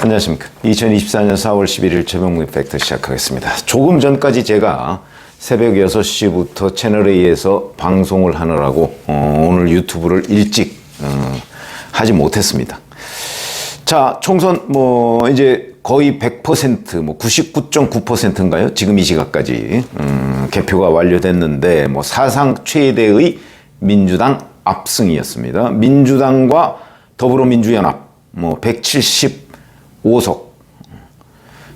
안녕하십니까. 2024년 4월 11일 최병무 팩트 시작하겠습니다. 조금 전까지 제가 새벽 6시부터 채널A에서 방송을 하느라고 오늘 유튜브를 일찍 하지 못했습니다. 자, 총선 이제 거의 100% 99.9%인가요? 지금 이 시각까지 개표가 완료됐는데 사상 최대의 민주당 압승이었습니다. 민주당과 더불어민주연합 175석,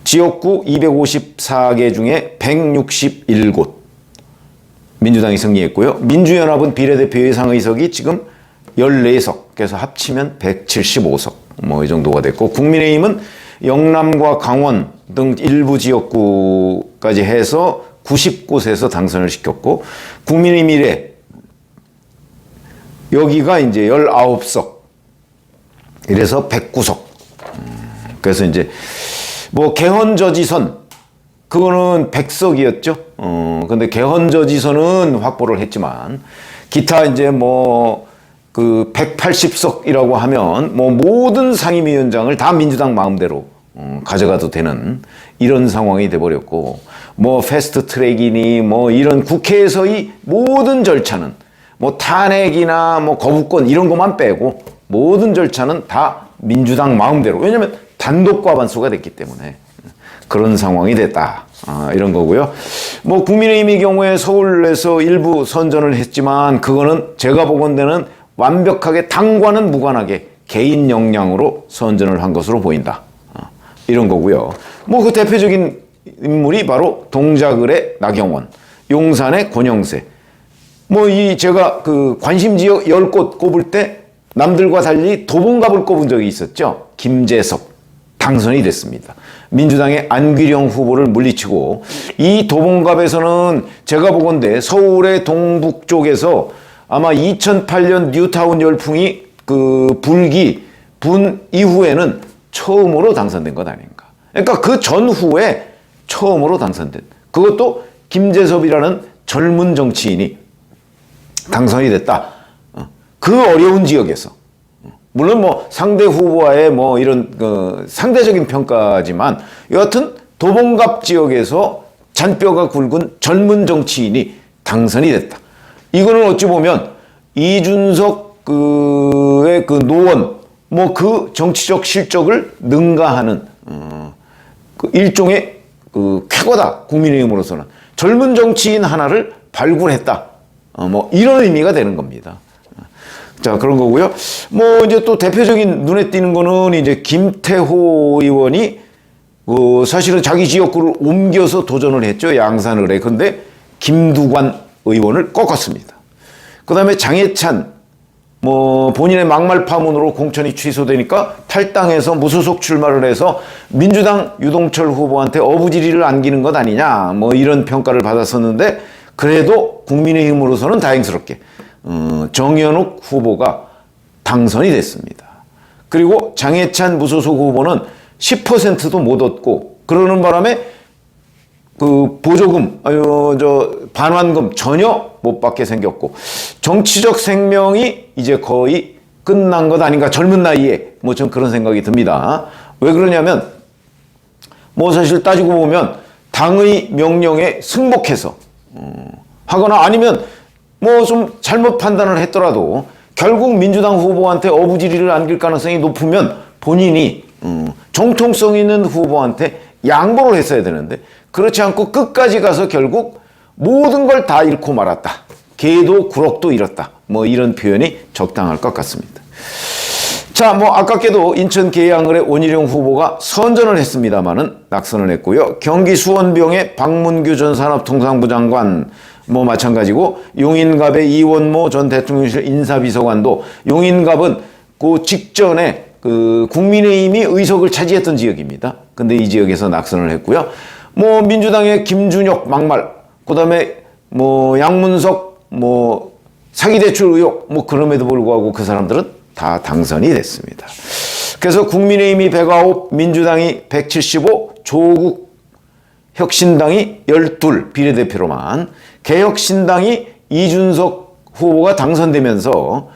지역구 254개 중에 161곳 민주당이 승리했고요. 민주연합은 비례대표 예상의석이 지금 14석, 그래서 합치면 175석 이 정도가 됐고, 국민의힘은 영남과 강원 등 일부 지역구까지 해서 90곳에서 당선을 시켰고, 국민의 미래 여기가 이제 19석, 이래서 109석. 그래서 이제 개헌저지선 그거는 100석이었죠. 근데 개헌저지선은 확보를 했지만 기타 이제 180석이라고 하면 모든 상임위원장을 다 민주당 마음대로 가져가도 되는 이런 상황이 돼버렸고, 패스트 트랙이니 이런 국회에서의 모든 절차는 탄핵이나 거부권 이런 것만 빼고 모든 절차는 다 민주당 마음대로, 왜냐면 단독 과반수가 됐기 때문에 그런 상황이 됐다, 이런 거고요. 국민의힘의 경우에 서울에서 일부 선전을 했지만 그거는 제가 보건대는 완벽하게 당과는 무관하게 개인 역량으로 선전을 한 것으로 보인다, 이런 거고요. 그 대표적인 인물이 바로 동작을의 나경원, 용산의 권영세. 제가 관심 지역 10곳 꼽을 때 남들과 달리 도봉갑을 꼽은 적이 있었죠. 김재석 당선이 됐습니다. 민주당의 안규령 후보를 물리치고, 이 도봉갑에서는 제가 보건대 서울의 동북 쪽에서 아마 2008년 뉴타운 열풍이 불기 분 이후에는 처음으로 당선된 것 아닌가. 그러니까 그 전후에 처음으로 당선된, 그것도 김재섭이라는 젊은 정치인이 당선이 됐다. 그 어려운 지역에서, 물론 상대 후보와의 이런 상대적인 평가지만 여하튼 도봉갑 지역에서 잔뼈가 굵은 젊은 정치인이 당선이 됐다. 이거는 어찌 보면 이준석 의 노원 그 정치적 실적을 능가하는 일종의 쾌거다. 국민의힘으로서는 젊은 정치인 하나를 발굴했다, 이런 의미가 되는 겁니다. 자, 그런 거고요. 이제 또 대표적인 눈에 띄는 거는 이제 김태호 의원이 사실은 자기 지역구를 옮겨서 도전을 했죠. 양산을에. 근데 김두관 의원을 꺾었습니다. 그 다음에 장해찬, 본인의 막말 파문으로 공천이 취소되니까 탈당해서 무소속 출마를 해서 민주당 유동철 후보한테 어부지리를 안기는 것 아니냐, 이런 평가를 받았었는데, 그래도 국민의힘으로서는 다행스럽게 정연욱 후보가 당선이 됐습니다. 그리고 장해찬 무소속 후보는 10%도 못 얻고, 그러는 바람에 보조금, 반환금 전혀 못 받게 생겼고, 정치적 생명이 이제 거의 끝난 것 아닌가, 젊은 나이에. 전 그런 생각이 듭니다. 왜 그러냐면, 사실 따지고 보면 당의 명령에 승복해서 하거나 아니면 좀 잘못 판단을 했더라도 결국 민주당 후보한테 어부지리를 안길 가능성이 높으면 본인이 정통성 있는 후보한테 양보를 했어야 되는데, 그렇지 않고 끝까지 가서 결국 모든 걸 다 잃고 말았다. 개도 구럭도 잃었다. 이런 표현이 적당할 것 같습니다. 자, 아깝게도 인천 계양을의 원희룡 후보가 선전을 했습니다마는 낙선을 했고요. 경기 수원병의 박문규 전 산업통상부 장관 마찬가지고, 용인갑의 이원모 전 대통령실 인사비서관도, 용인갑은 그 직전에 국민의힘이 의석을 차지했던 지역입니다. 근데 이 지역에서 낙선을 했고요. 민주당의 김준혁 막말, 그 다음에 양문석 사기대출 의혹, 그럼에도 불구하고 그 사람들은 다 당선이 됐습니다. 그래서 국민의힘이 109, 민주당이 175, 조국 혁신당이 12 비례대표로만, 개혁신당이 이준석 후보가 당선되면서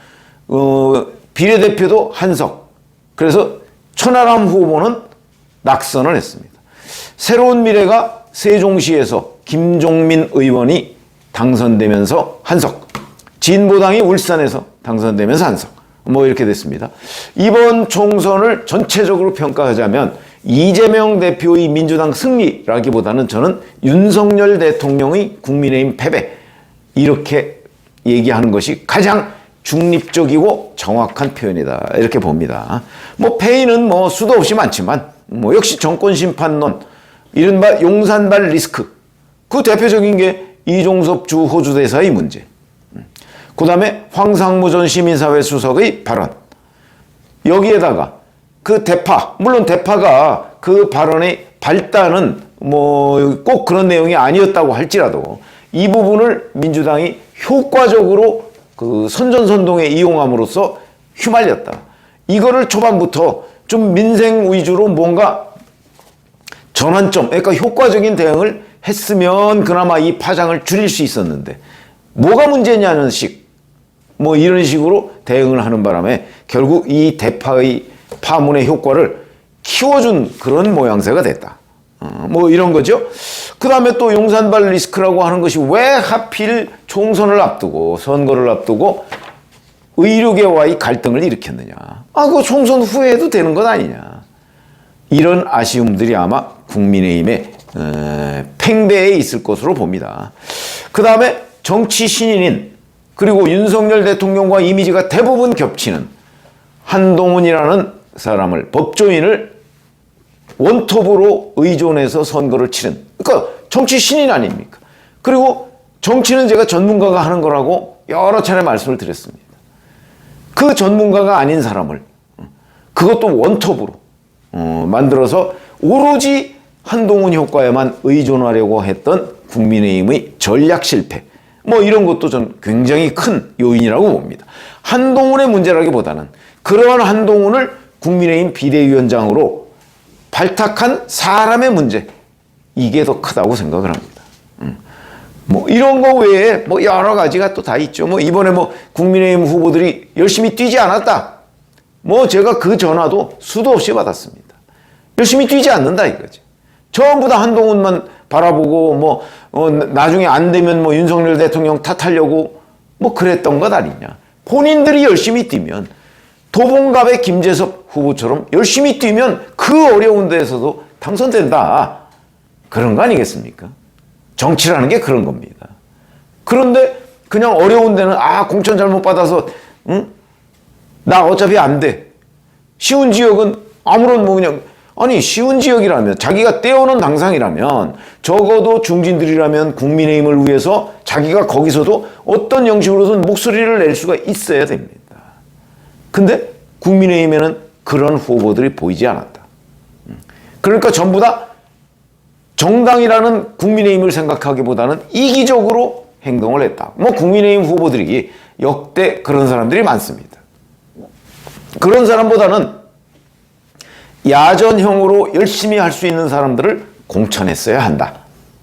비례대표도 한석, 그래서 천하람 후보는 낙선을 했습니다. 새로운 미래가 세종시에서 김종민 의원이 당선되면서 한석, 진보당이 울산에서 당선되면서 한석, 뭐 이렇게 됐습니다. 이번 총선을 전체적으로 평가하자면 이재명 대표의 민주당 승리라기보다는 저는 윤석열 대통령의 국민의힘 패배, 이렇게 얘기하는 것이 가장 중립적이고 정확한 표현이다, 이렇게 봅니다. 뭐 패인은 뭐 수도 없이 많지만 뭐 역시 정권 심판론, 이른바 용산발 리스크, 그 대표적인 게 이종섭 주 호주 대사의 문제, 그 다음에 황상무 전 시민사회 수석의 발언, 여기에다가 그 대파, 물론 대파가 그 발언의 발단은 뭐 꼭 그런 내용이 아니었다고 할지라도 이 부분을 민주당이 효과적으로 그 선전선동에 이용함으로써 휘말렸다. 이거를 초반부터 좀 민생 위주로 뭔가 전환점, 그러니까 효과적인 대응을 했으면 그나마 이 파장을 줄일 수 있었는데, 뭐가 문제냐는 식, 뭐 이런 식으로 대응을 하는 바람에 결국 이 대파의 파문의 효과를 키워준 그런 모양새가 됐다. 뭐 이런 거죠. 그 다음에 또 용산발 리스크라고 하는 것이 왜 하필 총선을 앞두고, 선거를 앞두고 의료계와의 갈등을 일으켰느냐. 그거 총선 후에도 되는 것 아니냐. 이런 아쉬움들이 아마 국민의힘의 팽배에 있을 것으로 봅니다. 그 다음에 정치 신인인, 그리고 윤석열 대통령과 이미지가 대부분 겹치는 한동훈이라는 사람을, 법조인을 원톱으로 의존해서 선거를 치른, 그러니까 정치 신인 아닙니까? 그리고 정치는 제가 전문가가 하는 거라고 여러 차례 말씀을 드렸습니다. 그 전문가가 아닌 사람을, 그것도 원톱으로 만들어서 오로지 한동훈 효과에만 의존하려고 했던 국민의힘의 전략 실패, 뭐 이런 것도 전 굉장히 큰 요인이라고 봅니다. 한동훈의 문제라기보다는 그러한 한동훈을 국민의힘 비대위원장으로 발탁한 사람의 문제, 이게 더 크다고 생각을 합니다. 뭐 이런 거 외에 뭐 여러 가지가 또 다 있죠. 뭐 이번에 뭐 국민의힘 후보들이 열심히 뛰지 않았다, 뭐 제가 그 전화도 수도 없이 받았습니다. 열심히 뛰지 않는다 이거죠. 전부 다 한동훈만 바라보고 뭐 나중에 안 되면 뭐 윤석열 대통령 탓하려고 뭐 그랬던 것 아니냐. 본인들이 열심히 뛰면, 도봉갑의 김재섭 후보처럼 열심히 뛰면 그 어려운 데에서도 당선된다, 그런 거 아니겠습니까? 정치라는 게 그런 겁니다. 그런데 그냥 어려운 데는 공천 잘못 받아서 나 어차피 안 돼. 쉬운 지역은 아무런 뭐 그냥, 아니 쉬운 지역이라면, 자기가 떼어놓은 당상이라면, 적어도 중진들이라면 국민의힘을 위해서 자기가 거기서도 어떤 형식으로든 목소리를 낼 수가 있어야 됩니다. 근데 국민의힘에는 그런 후보들이 보이지 않았다. 그러니까 전부 다 정당이라는 국민의힘을 생각하기보다는 이기적으로 행동을 했다. 뭐 국민의힘 후보들이 역대 그런 사람들이 많습니다. 그런 사람보다는 야전형으로 열심히 할 수 있는 사람들을 공천했어야 한다.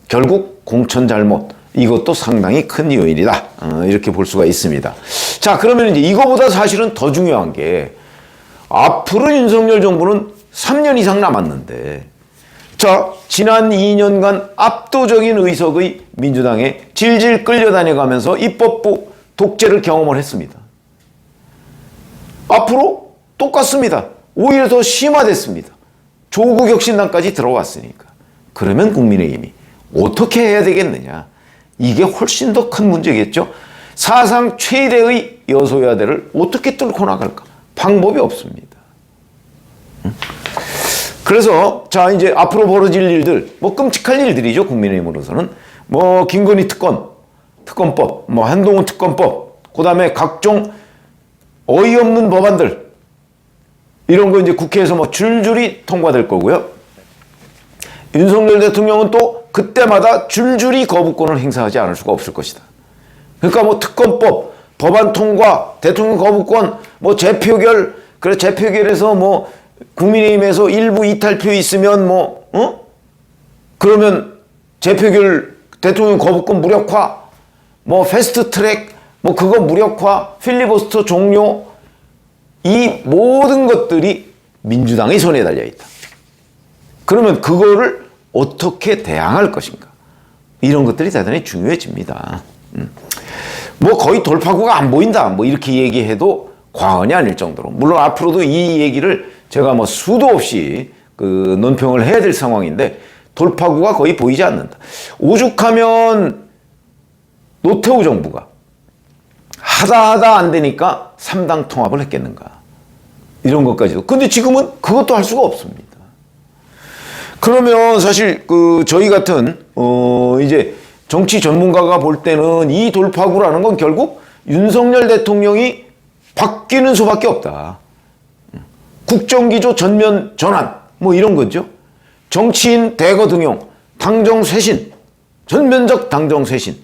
결국 공천 잘못, 이것도 상당히 큰 요인이다, 이렇게 볼 수가 있습니다. 자, 그러면 이제 이거보다 사실은 더 중요한 게, 앞으로 윤석열 정부는 3년 이상 남았는데, 자, 지난 2년간 압도적인 의석의 민주당에 질질 끌려다녀가면서 입법부 독재를 경험을 했습니다. 앞으로 똑같습니다. 오히려 더 심화됐습니다. 조국혁신당까지 들어왔으니까. 그러면 국민의힘이 어떻게 해야 되겠느냐. 이게 훨씬 더 큰 문제겠죠. 사상 최대의 여소야대를 어떻게 뚫고 나갈까? 방법이 없습니다. 그래서 자, 이제 앞으로 벌어질 일들, 뭐 끔찍한 일들이죠. 국민의힘으로서는 뭐 김건희 특검법, 뭐 한동훈 특검법, 그다음에 각종 어이없는 법안들, 이런 거 이제 국회에서 뭐 줄줄이 통과될 거고요. 윤석열 대통령은 또 그때마다 줄줄이 거부권을 행사하지 않을 수가 없을 것이다. 그러니까 뭐 특검법, 법안 통과, 대통령 거부권, 뭐 재표결, 그래 재표결에서 뭐 국민의힘에서 일부 이탈표 있으면 그러면 재표결 대통령 거부권 무력화, 뭐 패스트 트랙, 뭐 그거 무력화, 필리버스터 종료, 이 모든 것들이 민주당의 손에 달려 있다. 그러면 그거를 어떻게 대항할 것인가? 이런 것들이 대단히 중요해집니다. 뭐 거의 돌파구가 안 보인다. 뭐 이렇게 얘기해도 과언이 아닐 정도로. 물론 앞으로도 이 얘기를 제가 뭐 수도 없이 그 논평을 해야 될 상황인데 돌파구가 거의 보이지 않는다. 오죽하면 노태우 정부가 하다 안 되니까 3당 통합을 했겠는가. 이런 것까지도. 근데 지금은 그것도 할 수가 없습니다. 그러면 사실 그 저희 같은 이제 정치 전문가가 볼 때는 이 돌파구라는 건 결국 윤석열 대통령이 바뀌는 수밖에 없다. 국정기조 전면 전환 뭐 이런 거죠. 정치인 대거 등용, 당정 쇄신, 전면적 당정 쇄신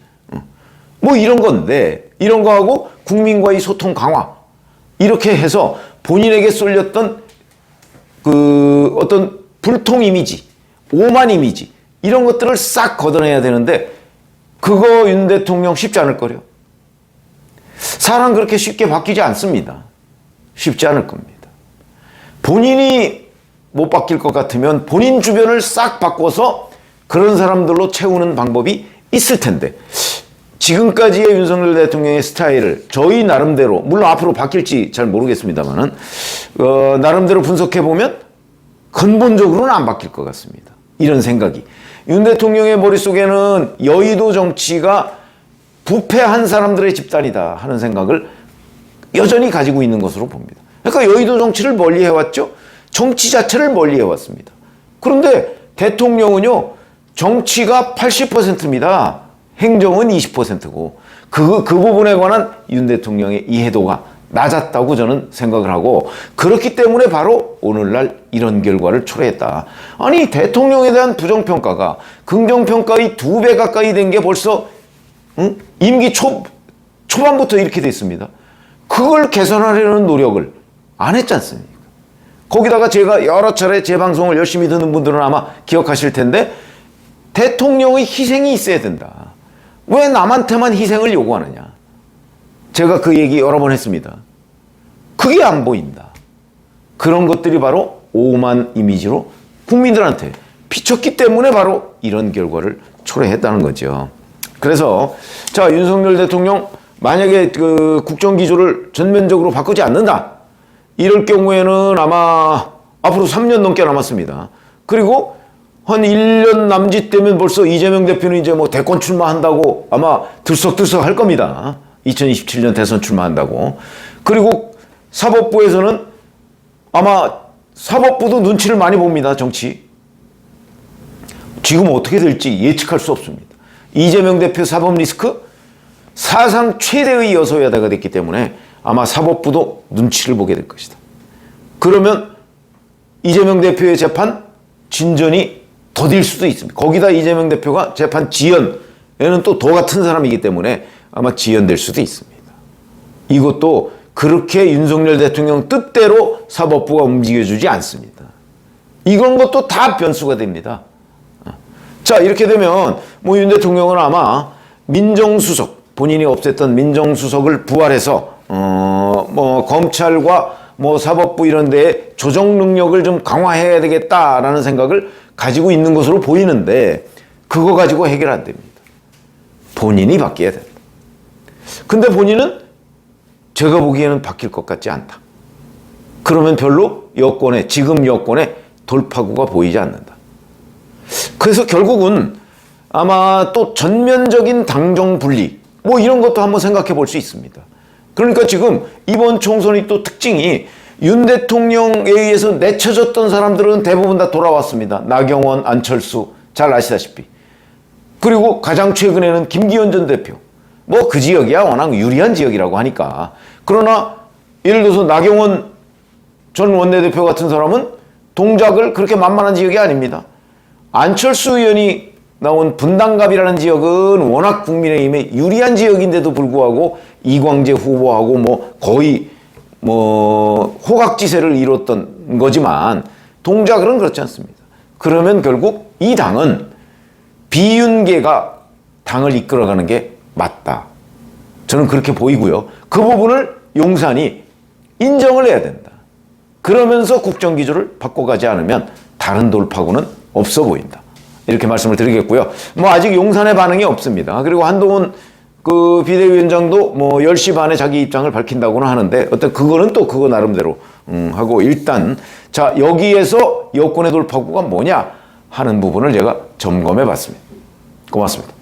뭐 이런 건데 이런 거하고 국민과의 소통 강화 이렇게 해서 본인에게 쏠렸던 그 어떤 불통 이미지, 오만 이미지 이런 것들을 싹 걷어내야 되는데 그거 윤 대통령 쉽지 않을 거래요. 사람 그렇게 쉽게 바뀌지 않습니다. 쉽지 않을 겁니다. 본인이 못 바뀔 것 같으면 본인 주변을 싹 바꿔서 그런 사람들로 채우는 방법이 있을 텐데 지금까지의 윤석열 대통령의 스타일을 저희 나름대로 물론 앞으로 바뀔지 잘 모르겠습니다만은 나름대로 분석해 보면 근본적으로는 안 바뀔 것 같습니다. 이런 생각이 윤 대통령의 머릿속에는 여의도 정치가 부패한 사람들의 집단이다 하는 생각을 여전히 가지고 있는 것으로 봅니다. 그러니까 여의도 정치를 멀리 해왔죠. 정치 자체를 멀리 해왔습니다. 그런데 대통령은요 정치가 80%입니다. 행정은 20%고 그 부분에 관한 윤 대통령의 이해도가 낮았다고 저는 생각을 하고 그렇기 때문에 바로 오늘날 이런 결과를 초래했다. 아니 대통령에 대한 부정평가가 긍정평가의 2배 가까이 된 게 벌써 임기 초반부터 이렇게 됐습니다. 그걸 개선하려는 노력을 안 했지 않습니까? 거기다가 제가 여러 차례 제 방송을 열심히 듣는 분들은 아마 기억하실 텐데 대통령의 희생이 있어야 된다. 왜 남한테만 희생을 요구하느냐. 제가 그 얘기 여러 번 했습니다. 그게 안 보인다. 그런 것들이 바로 오만 이미지로 국민들한테 비쳤기 때문에 바로 이런 결과를 초래했다는 거죠. 그래서 자 윤석열 대통령 만약에 그 국정기조를 전면적으로 바꾸지 않는다. 이럴 경우에는 아마 앞으로 3년 넘게 남았습니다. 그리고 한 1년 남짓 되면 벌써 이재명 대표는 이제 뭐 대권 출마한다고 아마 들썩들썩 할 겁니다. 2027년 대선 출마한다고. 그리고 사법부에서는 아마 사법부도 눈치를 많이 봅니다. 정치. 지금 어떻게 될지 예측할 수 없습니다. 이재명 대표 사법 리스크 사상 최대의 여소야대가 됐기 때문에 아마 사법부도 눈치를 보게 될 것이다. 그러면 이재명 대표의 재판 진전이 더딜 수도 있습니다. 거기다 이재명 대표가 재판 지연에는 또 더 같은 사람이기 때문에 아마 지연될 수도 있습니다. 이것도 그렇게 윤석열 대통령 뜻대로 사법부가 움직여주지 않습니다. 이런 것도 다 변수가 됩니다. 자 이렇게 되면 뭐 윤 대통령은 아마 민정수석 본인이 없앴던 민정수석을 부활해서 뭐 검찰과 뭐 사법부 이런 데에 조정 능력을 좀 강화해야 되겠다라는 생각을 가지고 있는 것으로 보이는데 그거 가지고 해결 안 됩니다. 본인이 바뀌어야 된다. 근데 본인은 제가 보기에는 바뀔 것 같지 않다. 그러면 별로 여권에 지금 여권에 돌파구가 보이지 않는다. 그래서 결국은 아마 또 전면적인 당정 분리 뭐 이런 것도 한번 생각해 볼 수 있습니다. 그러니까 지금 이번 총선이 또 특징이 윤 대통령에 의해서 내쳐졌던 사람들은 대부분 다 돌아왔습니다. 나경원, 안철수 잘 아시다시피. 그리고 가장 최근에는 김기현 전 대표. 뭐 그 지역이야 워낙 유리한 지역이라고 하니까. 그러나 예를 들어서 나경원 전 원내대표 같은 사람은 동작을 그렇게 만만한 지역이 아닙니다. 안철수 의원이 나온 분당갑이라는 지역은 워낙 국민의힘에 유리한 지역인데도 불구하고 이광재 후보하고 뭐 거의 뭐 호각지세를 이뤘던 거지만 동작은 그렇지 않습니다. 그러면 결국 이 당은 비윤계가 당을 이끌어가는 게 맞다. 저는 그렇게 보이고요. 그 부분을 용산이 인정을 해야 된다. 그러면서 국정기조를 바꿔가지 않으면 다른 돌파구는 없어 보인다. 이렇게 말씀을 드리겠고요. 뭐 아직 용산의 반응이 없습니다. 그리고 한동훈 그 비대위원장도 뭐 10시 반에 자기 입장을 밝힌다고는 하는데 어떤 그거는 또 그거 나름대로 하고 일단 자 여기에서 여권의 돌파구가 뭐냐 하는 부분을 제가 점검해 봤습니다. 고맙습니다.